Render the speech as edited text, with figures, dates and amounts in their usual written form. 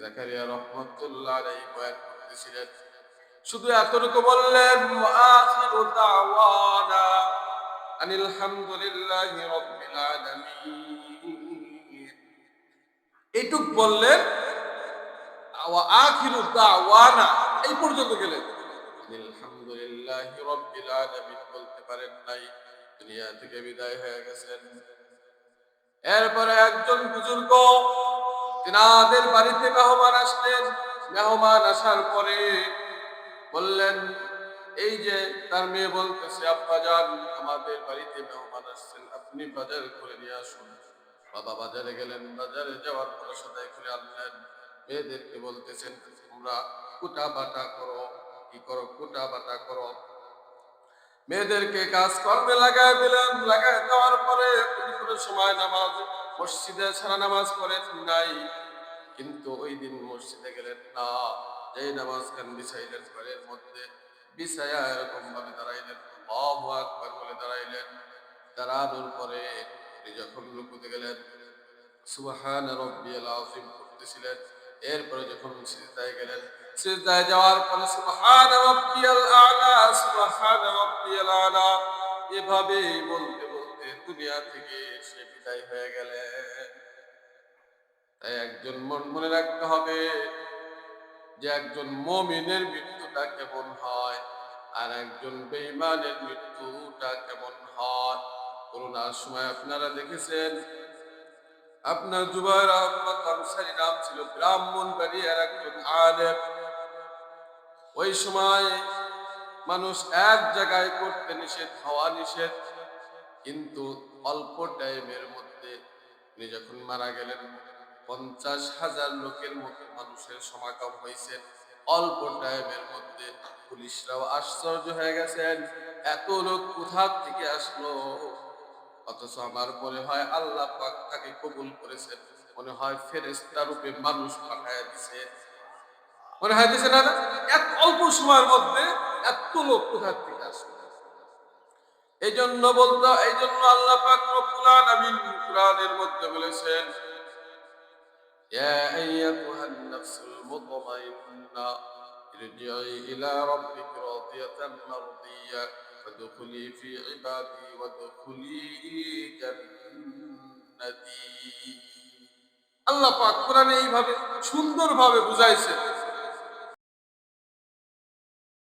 জাকারিয়া রাহমাতুল্লাহ আলাইহি বয়ান করতেছিলেন। শুধু এতটুকু বললেন, ওয়া আখিরু দাওয়ানা আনিল হামদুলিল্লাহি রাব্বিল আলামিন। এইটুক বললেন, ওয়া আখিরু দাওয়ানা এই পর্যন্ত গেলেন। আনিল হামদুলিল্লাহি রাব্বিল আলামিন বলতে পারেন নাই, দুনিয়া থেকে বিদায় হয়ে গেছেন। এরপরে একজন বুজুর্গ তিনাদের বাড়িতে মেহমান আসলেন। মেহমান আসার পরে বললেন, এই যে তার মেয়ে বলতেছে, আব্বাজান আমাদের বাড়িতে মেহমান আসছেন, আপনি বাজার করে নিয়ে আসুন। বাবা বাজারে গেলেন, বাজারে যাওয়ার পরে সদাই করে আনলেন। মেয়েদেরকে বলতেছেন, তোমরা কুটা বাটা করো। কি করো? কুটা বাটা করো। মেয়েদেরকে কাজ কর্মে লাগায় দিলেন। লাগায় দেওয়ার পরে কোনো সময় নামাজ মসজিদে ছাড়া নামাজ পড়েন নাই, কিন্তু ওই দিন মসজিদে গেলেন না। যেই নামাজ খান বিছাইলেন ঘরের মধ্যে, বিছায়া এরকম ভাবে দাঁড়াইলেন, আল্লাহু আকবার বলে দাঁড়াইলেন। দাঁড়ানোর পরে তিনি যখন রুকুতে গেলেন, সুবহান রাব্বিয়াল আযীম করতেছিলেন। এরপরে যখন সিজদায় গেলেন, সিজদায় যাওয়ার পরে সুবহান রাব্বিয়াল আ'লা, সুবহান রাব্বিয়াল আ'লা এভাবে বলতে বলতে দুনিয়া থেকে সে বিদায় হয়ে গেলেন। তাই একজন মনে রাখতে হবে যে একজন মুমিনের মৃত্যুটা কেমন হয় আর একজন বেঈমানের মৃত্যুটা কেমন হয়। করোনার সময় আপনারা দেখেছেন, আপনার জুবায়ের আহমদ আনসারী নাম ছিল, ব্রাহ্মণবাড়িয়ার একজন আলেম। ওই সময় মানুষ এক জায়গায় করতে নিষেধ, হওয়া নিষেধ, কিন্তু অল্প টাইমের মধ্যে উনি যখন মারা গেলেন 50,000 লোকের মতো মানুষের সমাগম হয়েছে অল্প টাইমের মধ্যে। পুলিশরাও আশ্চর্য হয়ে গেছেন, এত লোক কোথা থেকে আসলো। অথচ আমার মনে হয় আল্লাহ পাক তাকে কবুল করেছেন, মনে হয় ফেরেশতা রূপে মানুষ পাঠায় দিছে, মনে হয় দিছে না। এত অল্প সময়ের মধ্যে এত লোক কোথা থেকে আসলো। এই জন্য আল্লাহ পাক রব্বুল আলামিন কুরআনের মধ্যে বলেছেন, ইয়া আইয়াতুহান নাফসুল মুতমাইন্না ইরজিই ইলা রাব্বিকি রাদিয়াতাম মারদিয়া ফাদখুলি ফি ইবাদি ওয়াদখুলি জান্নাতি। আল্লাহ পাক কোরআনে এইভাবে সুন্দরভাবে বুঝাইছেন